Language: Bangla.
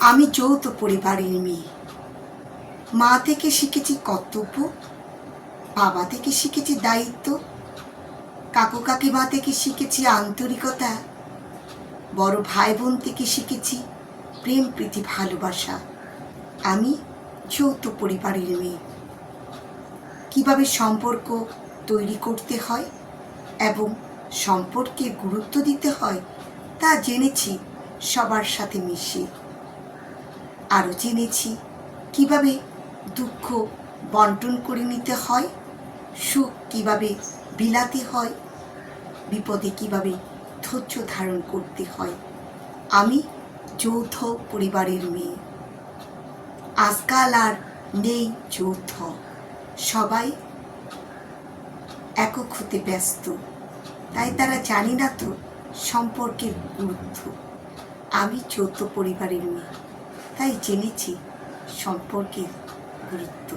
আমি যৌথ পরিবারের মেয়ে। মা থেকে শিখেছি কর্তব্য, বাবা থেকে শিখেছি দায়িত্ব, কাকু কাকিমা থেকে শিখেছি আন্তরিকতা, বড় ভাই বোন থেকে শিখেছি প্রেম প্রীতি ভালোবাসা। আমি যৌথ পরিবারের মেয়ে। কিভাবে সম্পর্ক তৈরি করতে হয় এবং সম্পর্কে গুরুত্ব দিতে হয় তা জেনেছি সবার সাথে মিশে। আরও জেনেছি কিভাবে দুঃখ বন্টন করে নিতে হয়, সুখ কিভাবে বিলাতে হয়, বিপদে কিভাবে ধৈর্য ধারণ করতে হয়। আমি যৌথ পরিবারের মেয়ে। আজকাল আর নেই যৌথ, সবাই একক হতে ব্যস্ত, তাই তারা জানি না তো সম্পর্কের গুরুত্ব। আমি যৌথ পরিবারের মেয়ে, তাই জেনেছি সম্পর্কের গুরুত্ব।